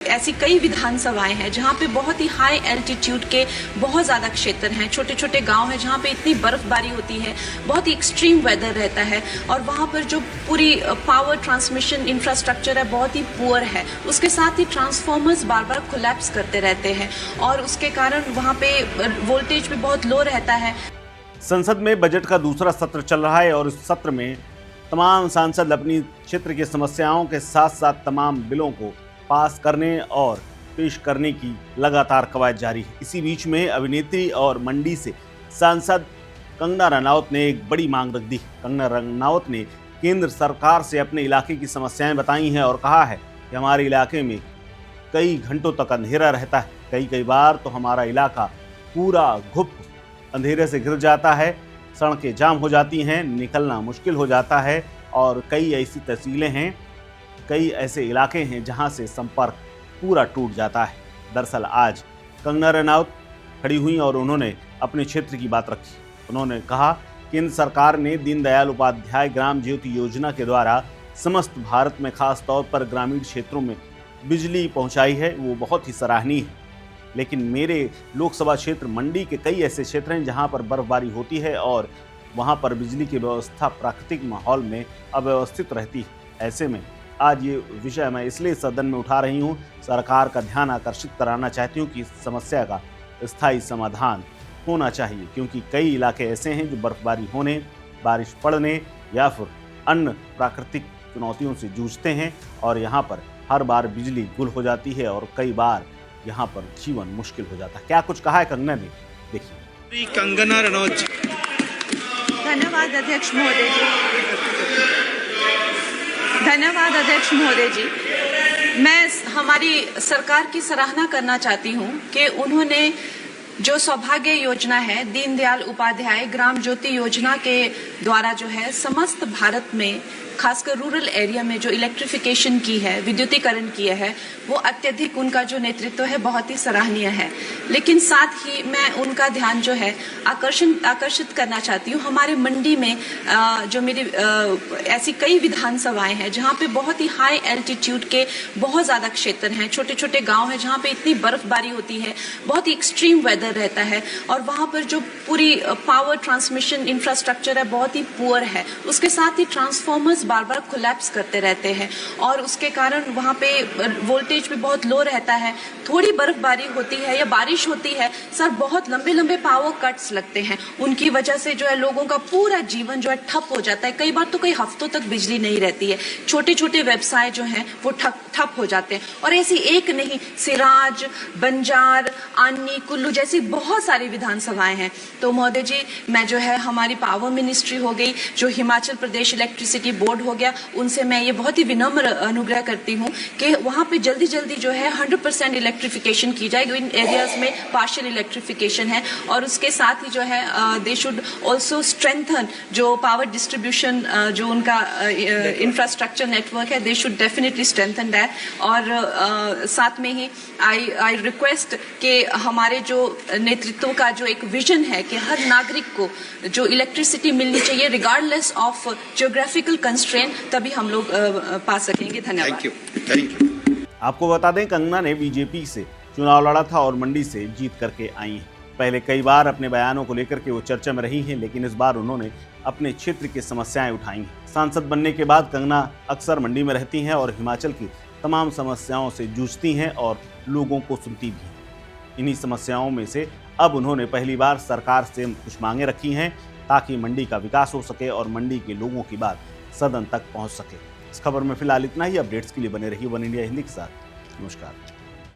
ऐसी कई विधानसभाएं हैं जहां पे बहुत ही हाई एल्टीट्यूड के बहुत ज़्यादा क्षेत्र हैं, छोटे छोटे गांव हैं जहां पे इतनी बर्फबारी होती है, बहुत ही एक्सट्रीम वेदर रहता है और वहां पर जो पूरी पावर ट्रांसमिशन इंफ्रास्ट्रक्चर है बहुत ही पुअर है। उसके साथ ही ट्रांसफार्मर्स बार बार कोलैप्स करते रहते हैं और उसके कारण वहाँ पे वोल्टेज भी बहुत लो रहता है। संसद में बजट का दूसरा सत्र चल रहा है और इस सत्र में तमाम सांसद अपनी क्षेत्र की समस्याओं के साथ साथ तमाम बिलों को पास करने और पेश करने की लगातार कवायद जारी है। इसी बीच में अभिनेत्री और मंडी से सांसद कंगना रनौत ने एक बड़ी मांग रख दी। कंगना रनौत ने केंद्र सरकार से अपने इलाके की समस्याएं बताई हैं और कहा है कि हमारे इलाके में कई घंटों तक अंधेरा रहता है, कई बार तो हमारा इलाका पूरा घुप अंधेरे से घिर जाता है, सड़कें जाम हो जाती हैं, निकलना मुश्किल हो जाता है और कई ऐसी तहसीलें हैं, कई ऐसे इलाके हैं जहां से संपर्क पूरा टूट जाता है। दरअसल आज कंगना रनौत खड़ी हुई और उन्होंने अपने क्षेत्र की बात रखी। उन्होंने कहा केंद्र सरकार ने दीनदयाल उपाध्याय ग्राम ज्योति योजना के द्वारा समस्त भारत में खास तौर पर ग्रामीण क्षेत्रों में बिजली पहुंचाई है, वो बहुत ही सराहनीय है। लेकिन मेरे लोकसभा क्षेत्र मंडी के कई ऐसे क्षेत्र हैं जहां पर बर्फबारी होती है और वहां पर बिजली की व्यवस्था प्राकृतिक माहौल में अव्यवस्थित रहती है। ऐसे में आज ये विषय मैं इसलिए सदन में उठा रही हूँ, सरकार का ध्यान आकर्षित कराना चाहती हूँ कि इस समस्या का स्थायी समाधान होना चाहिए, क्योंकि कई इलाके ऐसे हैं जो बर्फबारी होने, बारिश पड़ने या फिर अन्य प्राकृतिक चुनौतियों से जूझते हैं और यहाँ पर हर बार बिजली गुल हो जाती है और कई बार यहाँ पर जीवन मुश्किल हो जाता है। क्या कुछ कहा है कंगना ने, देखिए। कंगना रनौत जी। धन्यवाद अध्यक्ष महोदय जी। धन्यवाद अध्यक्ष महोदय जी। मैं हमारी सरकार की सराहना करना चाहती हूँ कि उन्होंने जो सौभाग्य योजना है, दीनदयाल उपाध्याय ग्राम ज्योति योजना के द्वारा जो है समस्त भारत में खासकर रूरल एरिया में जो इलेक्ट्रिफिकेशन की है, विद्युतीकरण किया है, वो अत्यधिक उनका जो नेतृत्व है बहुत ही सराहनीय है। लेकिन साथ ही मैं उनका ध्यान जो है आकर्षित करना चाहती हूँ। हमारे मंडी में जो मेरी ऐसी कई विधानसभाएं हैं जहाँ पे बहुत ही हाई एल्टीट्यूड के बहुत ज़्यादा क्षेत्र हैं, छोटे छोटे गाँव हैं जहाँ पे इतनी बर्फबारी होती है, बहुत ही एक्सट्रीम वेदर रहता है और वहाँ पर जो पूरी पावर ट्रांसमिशन इंफ्रास्ट्रक्चर है बहुत ही पुअर है। उसके साथ ही ट्रांसफार्मर्स बार बार कोलैप्स करते रहते हैं और उसके कारण वहाँ पे वोल्टेज भी बहुत लो रहता है। थोड़ी बर्फबारी होती है या बारिश होती है सर, बहुत लंबे लंबे पावर कट्स लगते हैं। उनकी वजह से जो है लोगों का पूरा जीवन जो है ठप हो जाता है। कई बार तो कई हफ्तों तक बिजली नहीं रहती है। छोटे छोटे व्यवसाय जो हैं वो ठप हो जाते हैं और ऐसी एक नहीं, सिराज, बंजार, आनी, कुल्लू जैसी बहुत सारी विधानसभाएं हैं। तो महोदय जी, मैं जो है हमारी पावर मिनिस्ट्री हो गई, जो हिमाचल प्रदेश इलेक्ट्रिसिटी बोर्ड हो गया, उनसे मैं ये बहुत ही विनम्र अनुग्रह करती हूँ कि वहाँ पे जल्दी जल्दी जो है 100% इलेक्ट्रिफिकेशन की जाएगी। इन एरियाज में पार्शियल इलेक्ट्रिफिकेशन है और उसके साथ ही जो है दे शुड ऑल्सो स्ट्रेंथन जो पावर डिस्ट्रीब्यूशन जो उनका इंफ्रास्ट्रक्चर नेटवर्क है, they should definitely strengthen that. और साथ में ही आई रिक्वेस्ट कि हमारे जो नेतृत्व का जो एक विजन है कि हर नागरिक को जो इलेक्ट्रिसिटी मिलनी चाहिए रिगार्डलेस ऑफ ज्योग्राफिकल कंस्ट्रेंट, तभी हम लोग पा सकेंगे। धन्यवाद। Thank you. आपको बता दें कंगना ने बीजेपी से चुनाव लड़ा था और मंडी से जीत करके आई हैं। पहले कई बार अपने बयानों को लेकर के वो चर्चा में रही हैं, लेकिन इस बार उन्होंने अपने क्षेत्र की समस्याएं उठाई हैं। सांसद बनने के बाद कंगना अक्सर मंडी में रहती हैं और हिमाचल की तमाम समस्याओं से जूझती हैं और लोगों को सुनती भी हैं। इन्हीं समस्याओं में से अब उन्होंने पहली बार सरकार से कुछ मांगे रखी हैं ताकि मंडी का विकास हो सके और मंडी के लोगों की बात सदन तक पहुंच सके। इस खबर में फिलहाल इतना ही। अपडेट्स के लिए बने रहिए वन इंडिया हिंदी के साथ। नमस्कार।